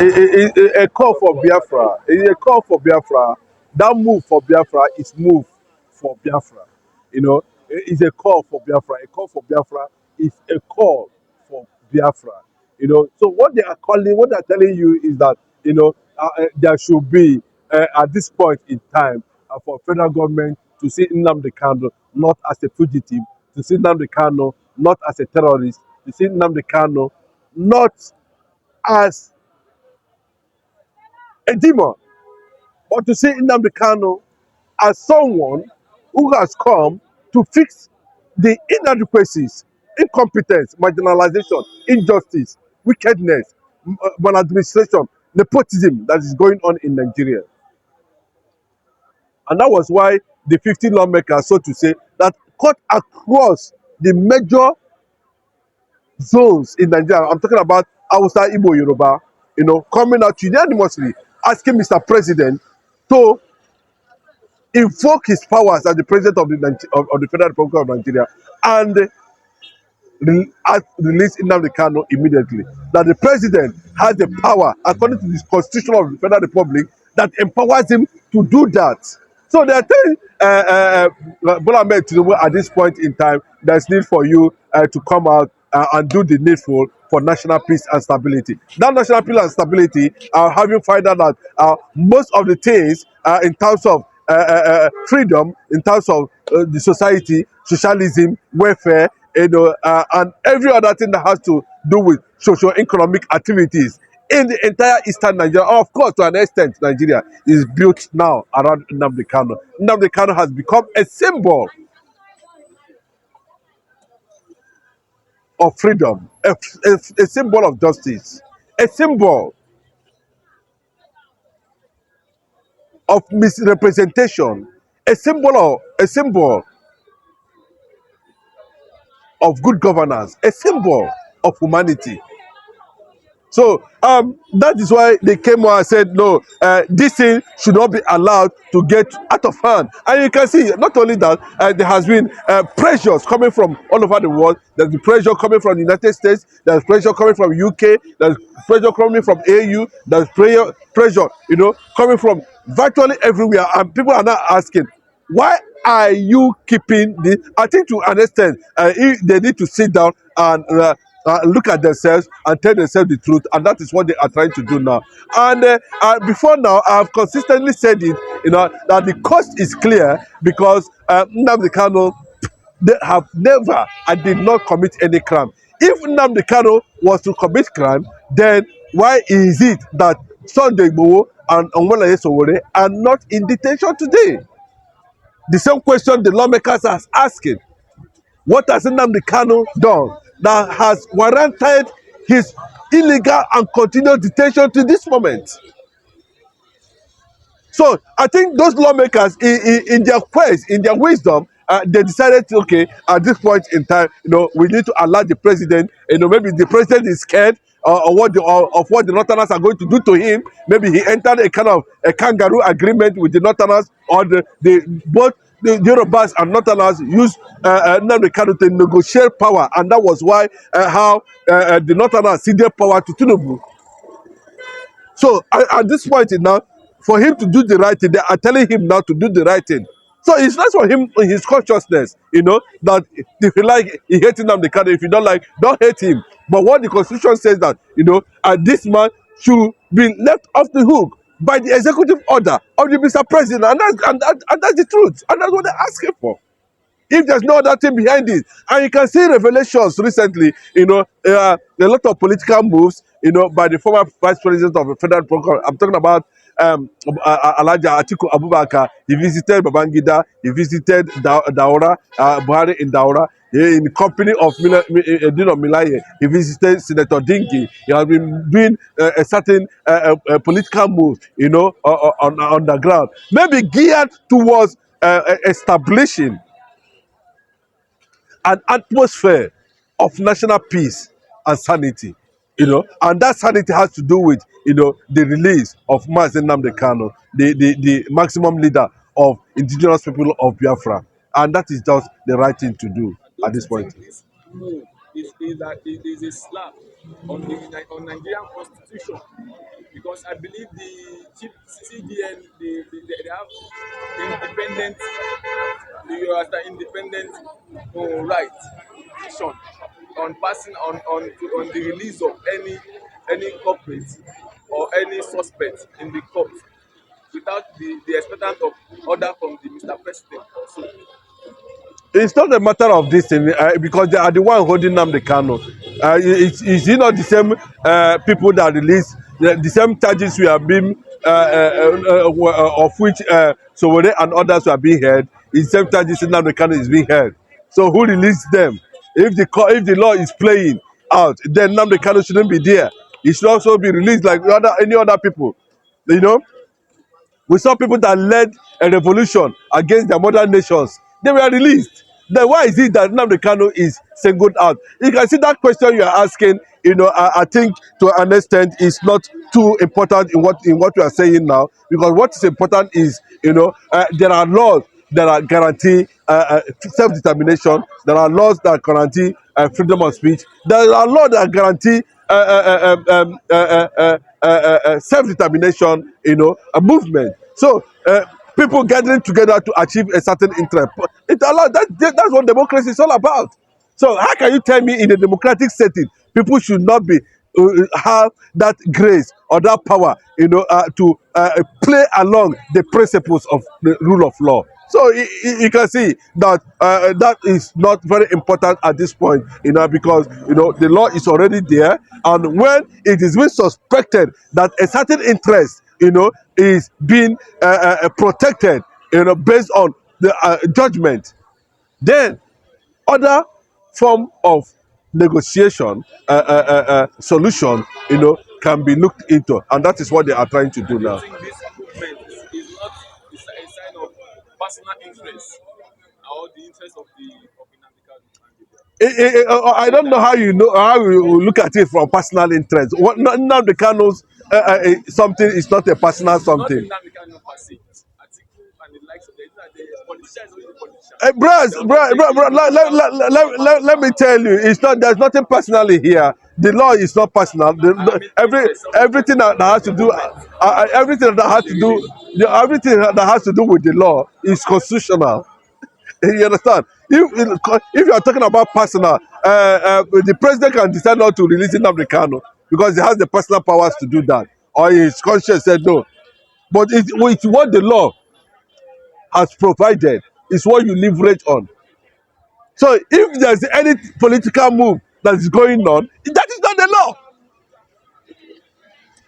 a call for Biafra. It's a call for Biafra. That move for Biafra is move for Biafra. You know, it's a call for Biafra. A call for Biafra is a call for Biafra. You know, so what they are calling, what they are telling you is that, you know, there should be, at this point in time, for federal government to see Nnamdi Kanu not as a fugitive, to see Nnamdi Kanu not as a terrorist, to see Nnamdi Kanu not as a demon, but to see Nnamdi Kanu as someone who has come to fix the inadequacies, incompetence, marginalization, injustice, wickedness, maladministration, nepotism that is going on in Nigeria. And that was why the 15 lawmakers, so to say, that cut across the major zones in Nigeria, I'm talking about Hausa, Igbo, Yoruba, you know, coming out unanimously asking Mr. President to invoke his powers as the president of the Federal Republic of Nigeria and release Nnamdi Kanu immediately. That the president has the power, according to the Constitution of the Federal Republic, that empowers him to do that. So they are telling Bola Ahmed Tinubu at this point in time, there's need for you to come out and do the needful for national peace and stability. That national peace and stability, having found out that most of the things in terms of freedom, in terms of the society, socialism, welfare, you know, and every other thing that has to do with socio-economic activities in the entire eastern Nigeria, or of course to an extent Nigeria, is built now around Nnamdi Kanu. Nnamdi Kanu has become a symbol of freedom, a symbol of justice, a symbol of misrepresentation, a symbol of good governance, a symbol of humanity. So that is why they came out and said, no, this thing should not be allowed to get out of hand. And you can see, not only that, there has been pressures coming from all over the world. There's the pressure coming from the United States. There's pressure coming from UK. There's pressure coming from AU. There's pressure, you know, coming from virtually everywhere. And people are now asking, why are you keeping this? I think to an extent, they need to sit down and look at themselves and tell themselves the truth, and that is what they are trying to do now. And before now, I have consistently said it, you know, that the cost is clear because Nnamdi Kanu, they have never and did not commit any crime. If Nnamdi Kanu was to commit crime, then why is it that Sunday Igboho and Onwelaye Sowore are not in detention today? The same question the lawmakers are asking. What has Nnamdi Kanu done that has warranted his illegal and continued detention to this moment? So I think those lawmakers, in their quest, in their wisdom, they decided, okay, at this point in time, you know, we need to allow the president, you know, maybe the president is scared of what the Northerners are going to do to him. Maybe he entered a kind of a kangaroo agreement with the Northerners, or both the Yorubas and Northerners used Nnamdi Kanu to negotiate power, and that was why the Northerners ceded power to TINUBU. So at this point now, for him to do the right thing, they are telling him now to do the right thing. So it's not for him in his consciousness, you know, that if you like, he hates Nnamdi Kanu. If you don't like, don't hate him. But what the Constitution says that, you know, this man should be left off the hook by the executive order of the Mr. President, and that's the truth, and that's what they're asking for. If there's no other thing behind it, and you can see revelations recently, you know, a lot of political moves, you know, by the former vice president of the federal program. I'm talking about Alhaji Atiku Abubakar. He visited Babangida, he visited Daura, Buhari in Daura, in the company of Dino Milaye. He visited Senator Dinky. He has been doing a certain political move, you know, on the ground, maybe geared towards establishing an atmosphere of national peace and sanity, you know, and that sanity has to do with, you know, the release of Mazi Nnamdi Kanu, the maximum leader of indigenous people of Biafra, and that is just the right thing to do at this point. This move is a slap on Nigerian constitution, because I believe the chief CDN they have independent, you understand, independent right decision on passing on the release of any culprit or any suspect in the court without the expectant of order from the Mr. President also. It's not a matter of this thing because they are the one holding Nnamdi Kanu. Is it not the same people that release the same charges we have been of which Sowore and others were being held? Is the same charges Nnamdi Kanu is being held. So who released them? If the law is playing out, then Nnamdi Kanu shouldn't be there. He should also be released like any other people. You know, we saw people that led a revolution against their mother nations. They were released. Then why is it that Nnamdi Kanu is singled out? You can see that question you are asking. I think to an extent is not too important in what we are saying now, because what is important is there are laws that are guarantee self-determination. There are laws that guarantee freedom of speech. There are laws that guarantee self-determination, a movement. So people gathering together to achieve a certain interest. It allows that's what democracy is all about. So how can you tell me in a democratic setting people should not be have that grace or that power, to play along the principles of the rule of law? So you can see that that is not very important at this point, because the law is already there, and when it is being suspected that a certain interest, is being protected, based on the judgment, then other form of negotiation solution, can be looked into, and that is what they are trying to do Do you now. think this movement is not a sign of personal interest or the interest of the Nnamdi Kanu I don't know how you look at it from personal interest. What now the Kanu's something is not a personal not something. Nnamdi Kanu per se, Atiku and the likes of the politician is only the politician. Bros, They will not bro, take bro, the bro, individual let me tell you, it's not. There's nothing personally here. The law is not personal. I mean interest of Everything that has to the do, movement. everything that has to do, everything that has to do with the law is constitutional. You understand? If you are talking about personal, the president can decide not to release Nnamdi Kanu because he has the personal powers to do that, or his conscience said no. But it's what the law has provided is what you leverage on. So if there's any political move that is going on, that is not the law.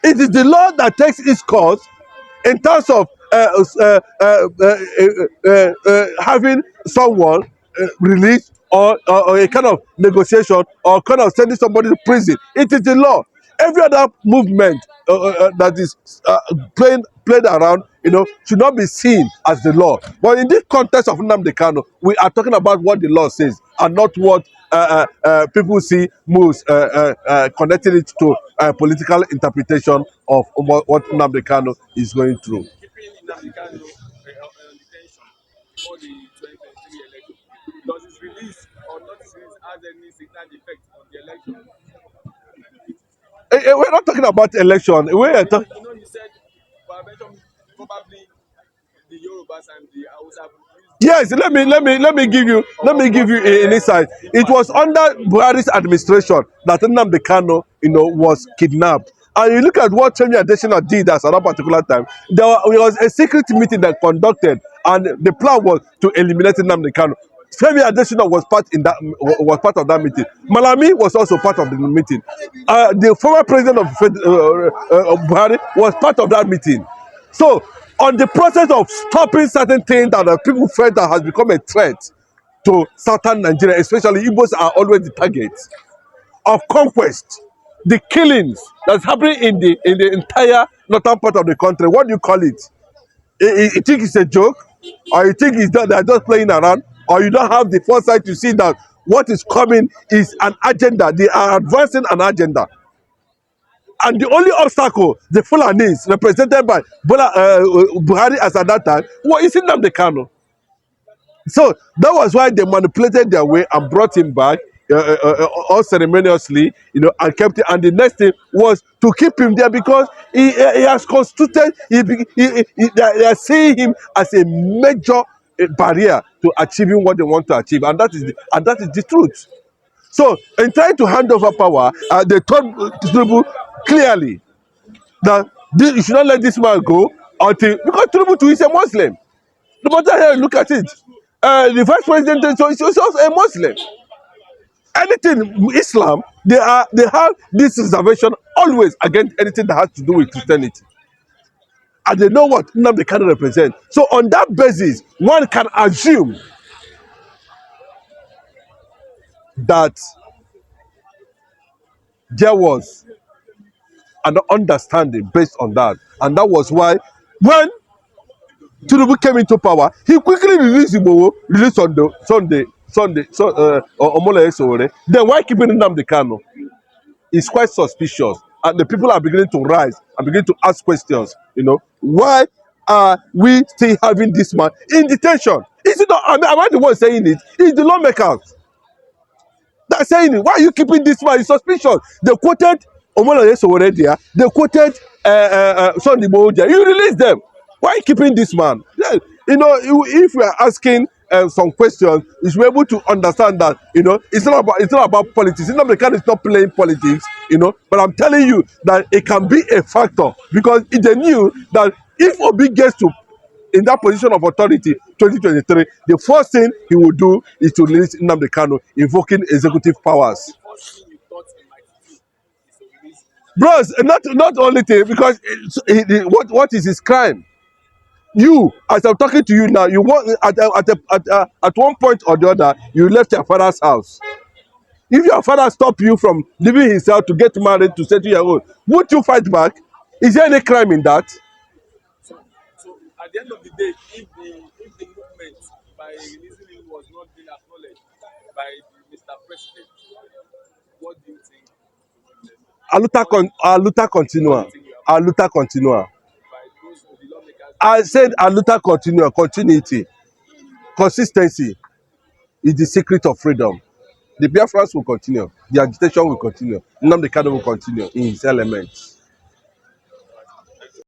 It is the law that takes its course in terms of having someone released, or a kind of negotiation, or kind of sending somebody to prison. It is the law. Every other movement that is played around, should not be seen as the law. But in this context of Nnamdi Kanu, we are talking about what the law says and not what people see moves connecting it to political interpretation of what Nnamdi Kanu is going through. Keeping Nnamdi Kanu on detention before the 2023 election. Does his release or not his release has any significant effect on the election? We're not talking about election. We're talking. You said mention probably the Yorubas and the Hausa Yes, let me give you an insight. It was under Buhari's administration that Nnamdi Kanu, was kidnapped. And you look at what Femi Adesina did at that particular time. There was a secret meeting that conducted, and the plan was to eliminate Nnamdi Kanu. Femi Adesina was part of that meeting. Malami was also part of the meeting. The former president of Buhari was part of that meeting. So, on the process of stopping certain things that people felt that has become a threat to southern Nigeria, especially Igbos are always the targets of conquest. The killings that's happening in the entire northern part of the country. What do you call it? You think it's a joke, or you think they're just playing around, or you don't have the foresight to see that what is coming is an agenda. They are advancing an agenda. And the only obstacle, the Fulanis, represented by Buhari as at that time, is Nnamdi Kanu. So that was why they manipulated their way and brought him back unceremoniously, and kept it. And the next thing was to keep him there because he has constituted. They are seeing him as a major barrier to achieving what they want to achieve, and that is the truth. So, in trying to hand over power, they told Tinubu clearly that you should not let this man go until, because Tinubu too is a Muslim. No matter how you look at it, the vice president is also a Muslim. Anything Islam, they have this reservation always against anything that has to do with Christianity. And they know what Nnamdi can represent. So on that basis, one can assume that there was an understanding based on that. And that was why when Tinubu came into power, he quickly released Igboho, released on the Sunday, Omole Sowore. Then why keeping Nnamdi Kanu? It's quite suspicious. And the people are beginning to rise and begin to ask questions. Why are we still having this man in detention? Is it not? Am I the one saying it? It's the lawmakers that saying it. Why are you keeping this man? It's suspicious. They quoted Omolade Sowore there. They quoted Sunday Igboho there. You release them. Why are you keeping this man? Yeah, if we are asking some questions, you should be able to understand that it's not about politics. Nnamdi is not playing politics. But I'm telling you that it can be a factor because they knew that if Obi gets to in that position of authority 2023, the first thing he will do is to release Nnamdi Kanu, invoking executive powers. The first thing you thought he might do is to release Bros, not only thing, because what is his crime? You, as I'm talking to you now, you want at one point or the other, you left your father's house. If your father stop you from leaving his house to get married to settle your own, would you fight back? Is there any crime in that? So at the end of the day, if the movement by releasing him was not being acknowledged by Mr. President, what do you think? Aluta continua. What do you think will happen Aluta continua. by those the lawmakers? I said aluta continua. Continuity, consistency is the secret of freedom. The Biafrans will continue. The agitation will continue. Nnamdi Kanu will continue in his elements.